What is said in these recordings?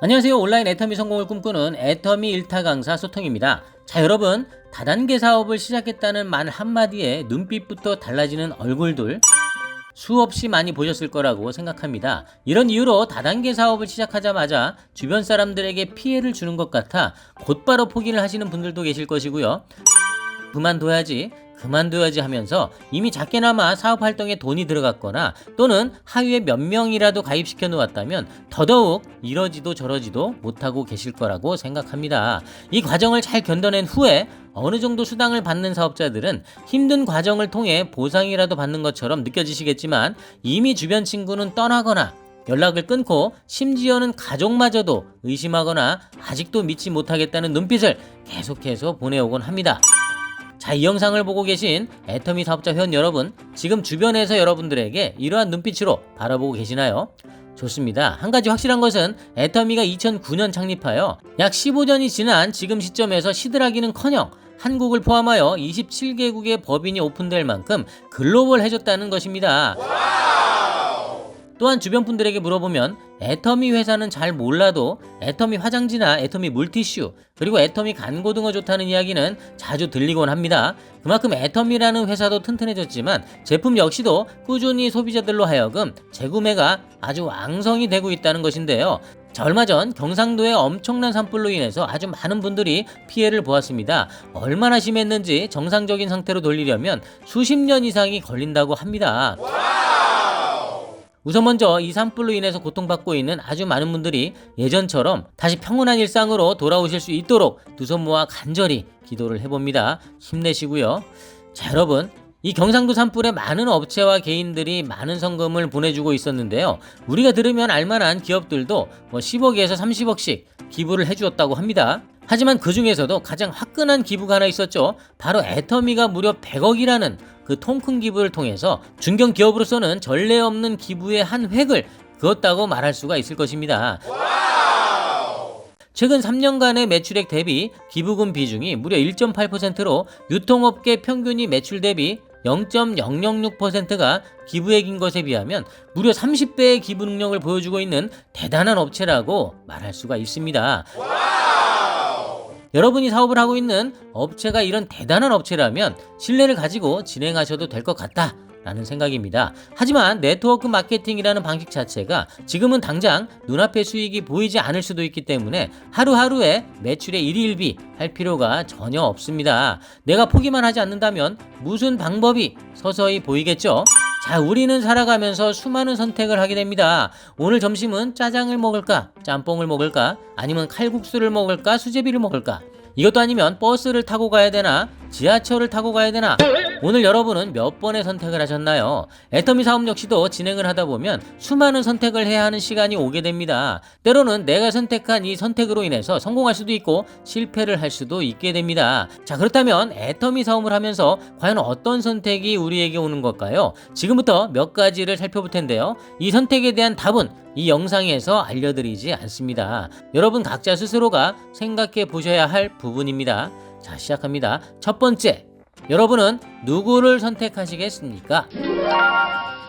안녕하세요. 온라인 애터미 성공을 꿈꾸는 애터미 일타 강사 소통입니다. 자, 여러분, 다단계 사업을 시작했다는 말 한마디에 눈빛부터 달라지는 얼굴들 수없이 많이 보셨을 거라고 생각합니다. 이런 이유로 다단계 사업을 시작하자마자 주변 사람들에게 피해를 주는 것 같아 곧바로 포기를 하시는 분들도 계실 것이고요. 그만둬야지 하면서 이미 작게나마 사업 활동에 돈이 들어갔거나 또는 하위에 몇 명이라도 가입시켜 놓았다면 더더욱 이러지도 저러지도 못하고 계실 거라고 생각합니다. 이 과정을 잘 견뎌낸 후에 어느 정도 수당을 받는 사업자들은 힘든 과정을 통해 보상이라도 받는 것처럼 느껴지시겠지만 이미 주변 친구는 떠나거나 연락을 끊고 심지어는 가족마저도 의심하거나 아직도 믿지 못하겠다는 눈빛을 계속해서 보내오곤 합니다. 자, 이 영상을 보고 계신 애터미 사업자 회원 여러분, 지금 주변에서 여러분들에게 이러한 눈빛으로 바라보고 계시나요? 좋습니다. 한 가지 확실한 것은 애터미가 2009년 창립하여 약 15년이 지난 지금 시점에서 시들하기는커녕 한국을 포함하여 27개국의 법인이 오픈될 만큼 글로벌해졌다는 것입니다. 또한 주변 분들에게 물어보면 애터미 회사는 잘 몰라도 애터미 화장지나 애터미 물티슈 그리고 애터미 간고등어 좋다는 이야기는 자주 들리곤 합니다. 그만큼 애터미라는 회사도 튼튼해졌지만 제품 역시도 꾸준히 소비자들로 하여금 재구매가 아주 왕성이 되고 있다는 것인데요. 자, 얼마 전 경상도의 엄청난 산불로 인해서 아주 많은 분들이 피해를 보았습니다. 얼마나 심했는지 정상적인 상태로 돌리려면 수십 년 이상이 걸린다고 합니다. 우선 먼저 이 산불로 인해서 고통받고 있는 아주 많은 분들이 예전처럼 다시 평온한 일상으로 돌아오실 수 있도록 두 손 모아 간절히 기도를 해봅니다. 힘내시고요. 자, 여러분, 이 경상도 산불에 많은 업체와 개인들이 많은 성금을 보내주고 있었는데요. 우리가 들으면 알만한 기업들도 10억에서 30억씩 기부를 해주었다고 합니다. 하지만 그 중에서도 가장 화끈한 기부가 하나 있었죠. 바로 애터미가 무려 100억이라는 그 통큰 기부를 통해서 중견기업으로서는 전례 없는 기부의 한 획을 그었다고 말할 수가 있을 것입니다. 최근 3년간의 매출액 대비 기부금 비중이 무려 1.8%로 유통업계 평균이 매출 대비 0.006%가 기부액인 것에 비하면 무려 30배의 기부 능력을 보여주고 있는 대단한 업체라고 말할 수가 있습니다. 여러분이 사업을 하고 있는 업체가 이런 대단한 업체라면 신뢰를 가지고 진행하셔도 될 것 같다 라는 생각입니다. 하지만 네트워크 마케팅이라는 방식 자체가 지금은 당장 눈앞의 수익이 보이지 않을 수도 있기 때문에 하루하루에 매출의 일희일비 할 필요가 전혀 없습니다. 내가 포기만 하지 않는다면 무슨 방법이 서서히 보이겠죠? 자, 우리는 살아가면서 수많은 선택을 하게 됩니다. 오늘 점심은 짜장을 먹을까? 짬뽕을 먹을까? 아니면 칼국수를 먹을까? 수제비를 먹을까? 이것도 아니면 버스를 타고 가야 되나? 지하철을 타고 가야 되나? 오늘 여러분은 몇 번의 선택을 하셨나요? 애터미 사업 역시도 진행을 하다 보면 수많은 선택을 해야 하는 시간이 오게 됩니다. 때로는 내가 선택한 이 선택으로 인해서 성공할 수도 있고 실패를 할 수도 있게 됩니다. 자, 그렇다면 애터미 사업을 하면서 과연 어떤 선택이 우리에게 오는 걸까요? 지금부터 몇 가지를 살펴볼 텐데요. 이 선택에 대한 답은 이 영상에서 알려드리지 않습니다. 여러분 각자 스스로가 생각해 보셔야 할 부분입니다. 자, 시작합니다. 첫 번째, 여러분은 누구를 선택하시겠습니까?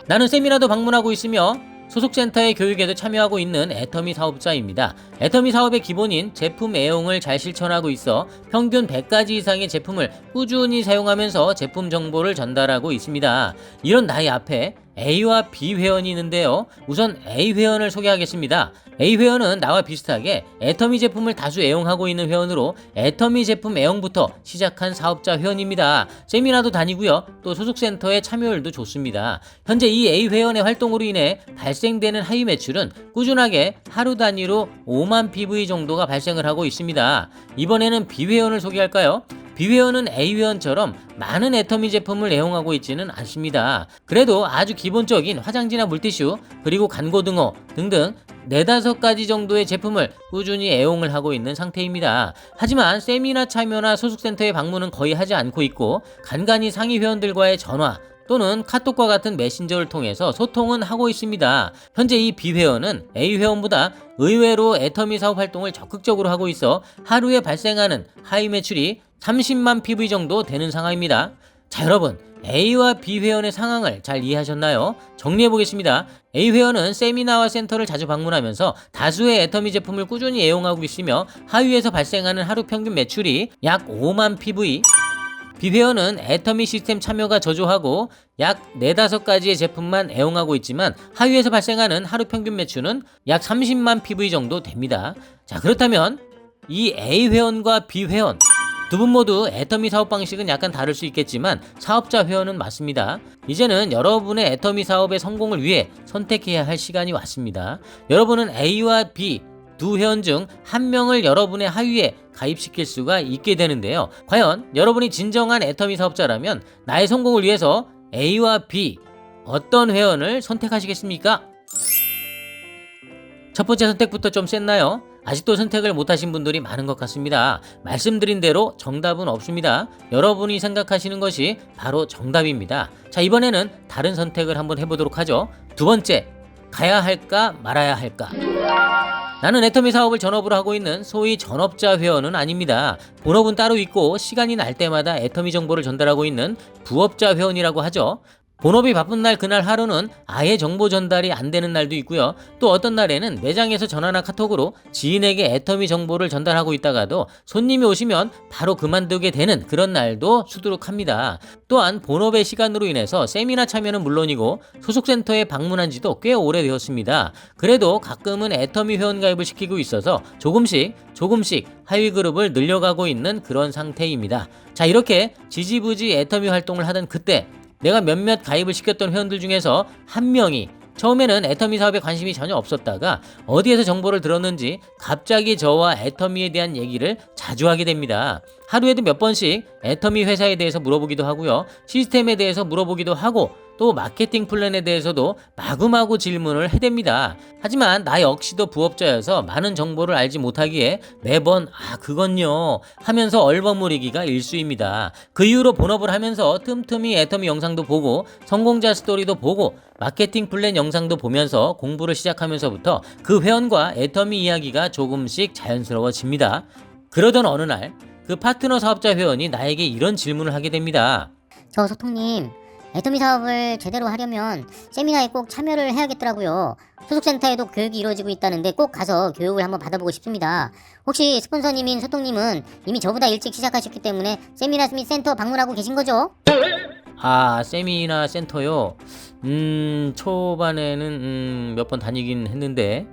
나는 세미나도 방문하고 있으며 소속센터의 교육에도 참여하고 있는 애터미 사업자입니다. 애터미 사업의 기본인 제품 애용을 잘 실천하고 있어 평균 100가지 이상의 제품을 꾸준히 사용하면서 제품 정보를 전달하고 있습니다. 이런 나의 앞에 A와 B 회원이 있는데요. 우선 A 회원을 소개하겠습니다. A 회원은 나와 비슷하게 애터미 제품을 다수 애용하고 있는 회원으로 애터미 제품 애용부터 시작한 사업자 회원입니다. 세미나도 다니고요. 또 소속센터의 참여율도 좋습니다. 현재 이 A 회원의 활동으로 인해 발생되는 하위 매출은 꾸준하게 하루 단위로 5만 PV 정도가 발생을 하고 있습니다. 이번에는 B 회원을 소개할까요? B회원은 A회원처럼 많은 애터미 제품을 애용하고 있지는 않습니다. 그래도 아주 기본적인 화장지나 물티슈 그리고 간고등어 등등 4-5가지 정도의 제품을 꾸준히 애용을 하고 있는 상태입니다. 하지만 세미나 참여나 소속센터의 방문은 거의 하지 않고 있고 간간히 상위 회원들과의 전화 또는 카톡과 같은 메신저를 통해서 소통은 하고 있습니다. 현재 이 B회원은 A회원보다 의외로 애터미 사업 활동을 적극적으로 하고 있어 하루에 발생하는 하위 매출이 30만 PV 정도 되는 상황입니다. 자, 여러분, A와 B 회원의 상황을 잘 이해하셨나요? 정리해 보겠습니다. A 회원은 세미나와 센터를 자주 방문하면서 다수의 애터미 제품을 꾸준히 애용하고 있으며 하위에서 발생하는 하루 평균 매출이 약 5만 PV. B 회원은 애터미 시스템 참여가 저조하고 약 4, 5가지의 제품만 애용하고 있지만 하위에서 발생하는 하루 평균 매출은 약 30만 PV 정도 됩니다. 자, 그렇다면 이 A 회원과 B 회원 두 분 모두 애터미 사업 방식은 약간 다를 수 있겠지만 사업자 회원은 맞습니다. 이제는 여러분의 애터미 사업의 성공을 위해 선택해야 할 시간이 왔습니다. 여러분은 A와 B 두 회원 중 한 명을 여러분의 하위에 가입시킬 수가 있게 되는데요. 과연 여러분이 진정한 애터미 사업자라면 나의 성공을 위해서 A와 B 어떤 회원을 선택하시겠습니까? 첫 번째 선택부터 좀 셌나요? 아직도 선택을 못하신 분들이 많은 것 같습니다. 말씀드린 대로 정답은 없습니다. 여러분이 생각하시는 것이 바로 정답입니다. 자, 이번에는 다른 선택을 한번 해보도록 하죠. 두 번째, 가야 할까 말아야 할까? 나는 애터미 사업을 전업으로 하고 있는 소위 전업자 회원은 아닙니다. 본업은 따로 있고 시간이 날 때마다 애터미 정보를 전달하고 있는 부업자 회원이라고 하죠. 본업이 바쁜 날 그날 하루는 아예 정보 전달이 안 되는 날도 있고요. 또 어떤 날에는 매장에서 전화나 카톡으로 지인에게 애터미 정보를 전달하고 있다가도 손님이 오시면 바로 그만두게 되는 그런 날도 수두룩합니다. 또한 본업의 시간으로 인해서 세미나 참여는 물론이고 소속센터에 방문한 지도 꽤 오래되었습니다. 그래도 가끔은 애터미 회원 가입을 시키고 있어서 조금씩 하위 그룹을 늘려가고 있는 그런 상태입니다. 자, 이렇게 지지부지 애터미 활동을 하던 그때 내가 몇몇 가입을 시켰던 회원들 중에서 한 명이 처음에는 애터미 사업에 관심이 전혀 없었다가 어디에서 정보를 들었는지 갑자기 저와 애터미에 대한 얘기를 자주 하게 됩니다. 하루에도 몇 번씩 애터미 회사에 대해서 물어보기도 하고요. 시스템에 대해서 물어보기도 하고 또 마케팅 플랜에 대해서도 마구마구 질문을 해댑니다. 하지만 나 역시도 부업자여서 많은 정보를 알지 못하기에 매번 그건요 하면서 얼버무리기가 일쑤입니다. 그 이후로 본업을 하면서 틈틈이 애터미 영상도 보고 성공자 스토리도 보고 마케팅 플랜 영상도 보면서 공부를 시작하면서부터 그 회원과 애터미 이야기가 조금씩 자연스러워집니다. 그러던 어느 날 그 파트너 사업자 회원이 나에게 이런 질문을 하게 됩니다. 저 소통님, 애터미 사업을 제대로 하려면 세미나에 꼭 참여를 해야겠더라고요. 소속센터에도 교육이 이루어지고 있다는데 꼭 가서 교육을 한번 받아보고 싶습니다. 혹시 스폰서님인 소통님은 이미 저보다 일찍 시작하셨기 때문에 세미나 및 센터 방문하고 계신 거죠? 세미나 센터요? 초반에는 몇 번 다니긴 했는데.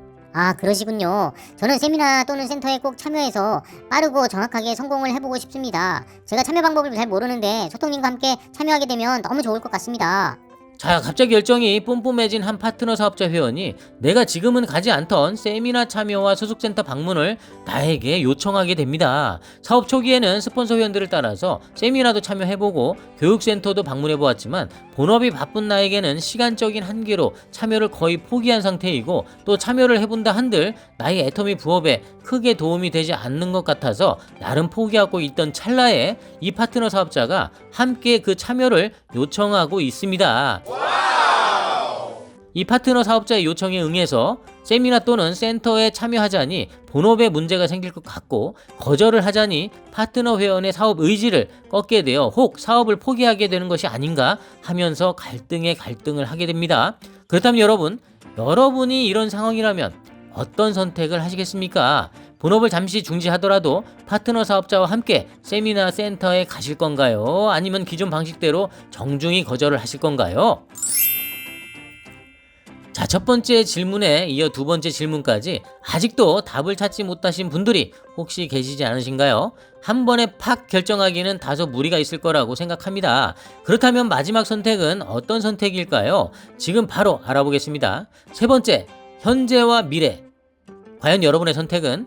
그러시군요. 저는 세미나 또는 센터에 꼭 참여해서 빠르고 정확하게 성공을 해보고 싶습니다. 제가 참여 방법을 잘 모르는데 소통님과 함께 참여하게 되면 너무 좋을 것 같습니다. 자, 갑자기 열정이 뿜뿜해진 한 파트너 사업자 회원이 내가 지금은 가지 않던 세미나 참여와 소속센터 방문을 나에게 요청하게 됩니다. 사업 초기에는 스폰서 회원들을 따라서 세미나도 참여해보고 교육센터도 방문해보았지만 본업이 바쁜 나에게는 시간적인 한계로 참여를 거의 포기한 상태이고 또 참여를 해본다 한들 나의 애터미 부업에 크게 도움이 되지 않는 것 같아서 나름 포기하고 있던 찰나에 이 파트너 사업자가 함께 그 참여를 요청하고 있습니다. 이 파트너 사업자의 요청에 응해서 세미나 또는 센터에 참여하자니 본업에 문제가 생길 것 같고 거절을 하자니 파트너 회원의 사업 의지를 꺾게 되어 혹 사업을 포기하게 되는 것이 아닌가 하면서 갈등에 갈등을 하게 됩니다. 그렇다면 여러분이 이런 상황이라면 어떤 선택을 하시겠습니까? 본업을 잠시 중지하더라도 파트너 사업자와 함께 세미나 센터에 가실 건가요? 아니면 기존 방식대로 정중히 거절을 하실 건가요? 자, 첫 번째 질문에 이어 두 번째 질문까지 아직도 답을 찾지 못하신 분들이 혹시 계시지 않으신가요? 한 번에 팍 결정하기는 다소 무리가 있을 거라고 생각합니다. 그렇다면 마지막 선택은 어떤 선택일까요? 지금 바로 알아보겠습니다. 세 번째, 현재와 미래. 과연 여러분의 선택은?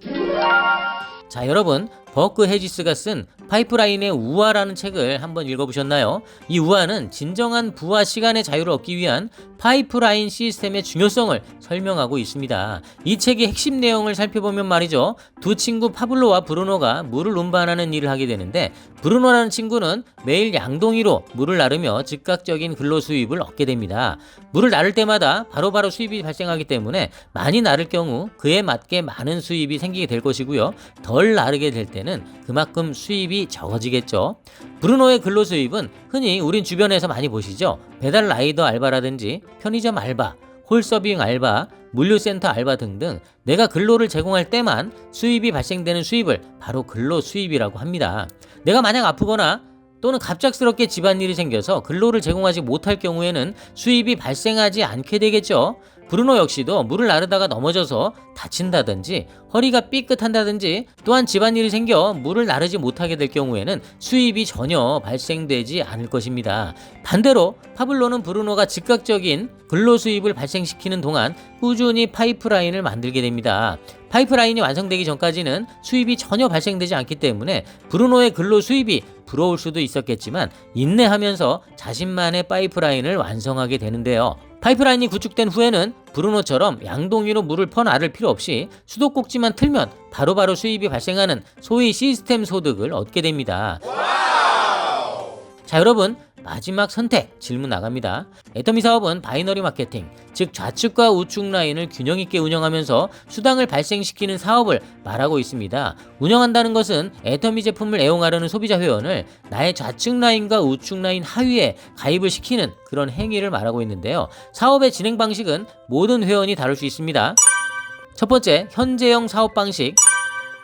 자, 여러분, 버크 헤지스가 쓴 파이프라인의 우화라는 책을 한번 읽어보셨나요? 이 우화는 진정한 부와 시간의 자유를 얻기 위한 파이프라인 시스템의 중요성을 설명하고 있습니다. 이 책의 핵심 내용을 살펴보면 말이죠. 두 친구 파블로와 브루노가 물을 운반하는 일을 하게 되는데 브루노라는 친구는 매일 양동이로 물을 나르며 즉각적인 근로 수입을 얻게 됩니다. 물을 나를 때마다 바로바로 수입이 발생하기 때문에 많이 나를 경우 그에 맞게 많은 수입이 생기게 될 것이고요. 덜 나르게 될 때는 그만큼 수입이 수입이 적어지겠죠. 브루노의 근로 수입은 흔히 우린 주변에서 많이 보시죠. 배달 라이더 알바라든지 편의점 알바, 홀서빙 알바, 물류센터 알바 등등 내가 근로를 제공할 때만 수입이 발생되는 수입을 바로 근로 수입이라고 합니다. 내가 만약 아프거나 또는 갑작스럽게 집안일이 생겨서 근로를 제공하지 못할 경우에는 수입이 발생하지 않게 되겠죠. 브루노 역시도 물을 나르다가 넘어져서 다친다든지 허리가 삐끗한다든지 또한 집안일이 생겨 물을 나르지 못하게 될 경우에는 수입이 전혀 발생되지 않을 것입니다. 반대로 파블로는 브루노가 즉각적인 근로 수입을 발생시키는 동안 꾸준히 파이프라인을 만들게 됩니다. 파이프라인이 완성되기 전까지는 수입이 전혀 발생되지 않기 때문에 브루노의 근로 수입이 부러울 수도 있었겠지만 인내하면서 자신만의 파이프라인을 완성하게 되는데요. 파이프라인이 구축된 후에는 브루노처럼 양동이로 물을 퍼 나를 필요 없이 수도꼭지만 틀면 바로바로 수입이 발생하는 소위 시스템 소득을 얻게 됩니다. 자, 여러분, 마지막 선택 질문 나갑니다. 애터미 사업은 바이너리 마케팅, 즉 좌측과 우측 라인을 균형 있게 운영하면서 수당을 발생시키는 사업을 말하고 있습니다. 운영한다는 것은 애터미 제품을 애용하려는 소비자 회원을 나의 좌측 라인과 우측 라인 하위에 가입을 시키는 그런 행위를 말하고 있는데요. 사업의 진행 방식은 모든 회원이 다를 수 있습니다. 첫 번째, 현재형 사업 방식.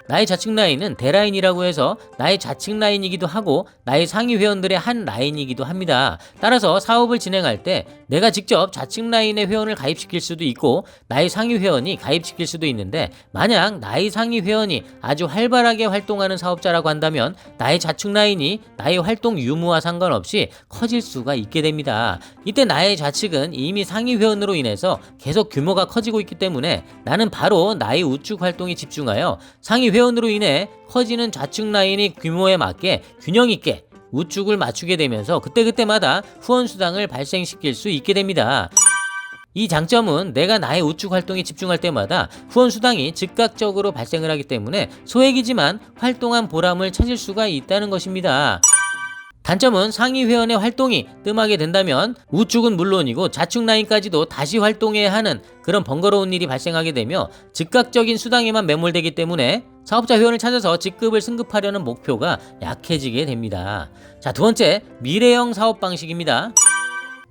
나의 좌측 라인은 대라인이라고 해서 나의 좌측 라인이기도 하고 나의 상위 회원들의 한 라인이기도 합니다. 따라서 사업을 진행할 때 내가 직접 좌측 라인의 회원을 가입시킬 수도 있고 나의 상위 회원이 가입시킬 수도 있는데, 만약 나의 상위 회원이 아주 활발하게 활동하는 사업자라고 한다면 나의 좌측 라인이 나의 활동 유무와 상관없이 커질 수가 있게 됩니다. 이때 나의 좌측은 이미 상위 회원으로 인해서 계속 규모가 커지고 있기 때문에 나는 바로 나의 우측 활동에 집중하여 상위 회원으로 인해 커지는 좌측 라인의 규모에 맞게 균형 있게 우측을 맞추게 되면서 그때그때마다 후원 수당을 발생시킬 수 있게 됩니다. 이 장점은 내가 나의 우측 활동에 집중할 때마다 후원 수당이 즉각적으로 발생을 하기 때문에 소액이지만 활동한 보람을 찾을 수가 있다는 것입니다. 단점은 상위 회원의 활동이 뜸하게 된다면 우측은 물론이고 좌측 라인까지도 다시 활동해야 하는 그런 번거로운 일이 발생하게 되며 즉각적인 수당에만 매몰되기 때문에 사업자 회원을 찾아서 직급을 승급하려는 목표가 약해지게 됩니다. 자, 두 번째, 미래형 사업 방식입니다.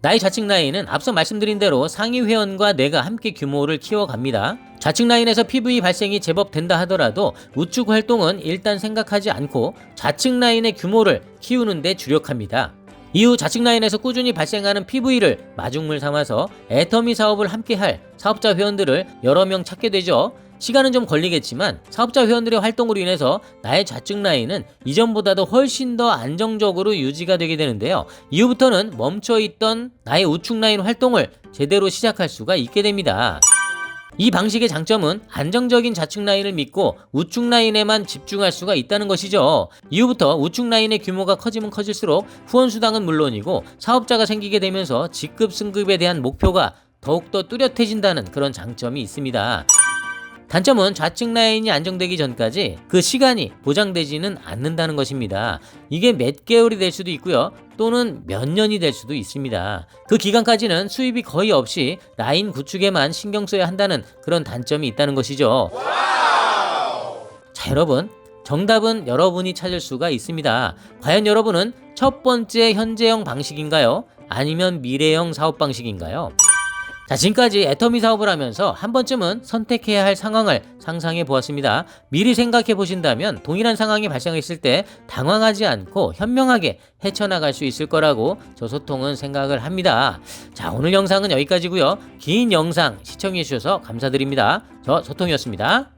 나의 좌측 라인은 앞서 말씀드린 대로 상위 회원과 내가 함께 규모를 키워갑니다. 좌측 라인에서 PV 발생이 제법 된다 하더라도 우측 활동은 일단 생각하지 않고 좌측 라인의 규모를 키우는 데 주력합니다. 이후 좌측 라인에서 꾸준히 발생하는 PV를 마중물 삼아서 애터미 사업을 함께할 사업자 회원들을 여러 명 찾게 되죠. 시간은 좀 걸리겠지만 사업자 회원들의 활동으로 인해서 나의 좌측 라인은 이전보다도 훨씬 더 안정적으로 유지가 되게 되는데요. 이후부터는 멈춰있던 나의 우측 라인 활동을 제대로 시작할 수가 있게 됩니다. 이 방식의 장점은 안정적인 좌측 라인을 믿고 우측 라인에만 집중할 수가 있다는 것이죠. 이후부터 우측 라인의 규모가 커지면 커질수록 후원 수당은 물론이고 사업자가 생기게 되면서 직급 승급에 대한 목표가 더욱더 뚜렷해진다는 그런 장점이 있습니다. 단점은 좌측 라인이 안정되기 전까지 그 시간이 보장되지는 않는다는 것입니다. 이게 몇 개월이 될 수도 있고요. 또는 몇 년이 될 수도 있습니다. 그 기간까지는 수입이 거의 없이 라인 구축에만 신경 써야 한다는 그런 단점이 있다는 것이죠. 자, 여러분, 정답은 여러분이 찾을 수가 있습니다. 과연 여러분은 첫 번째 현재형 방식인가요? 아니면 미래형 사업 방식인가요? 자, 지금까지 애터미 사업을 하면서 한 번쯤은 선택해야 할 상황을 상상해 보았습니다. 미리 생각해 보신다면 동일한 상황이 발생했을 때 당황하지 않고 현명하게 헤쳐나갈 수 있을 거라고 저 소통은 생각을 합니다. 자, 오늘 영상은 여기까지고요. 긴 영상 시청해 주셔서 감사드립니다. 저 소통이었습니다.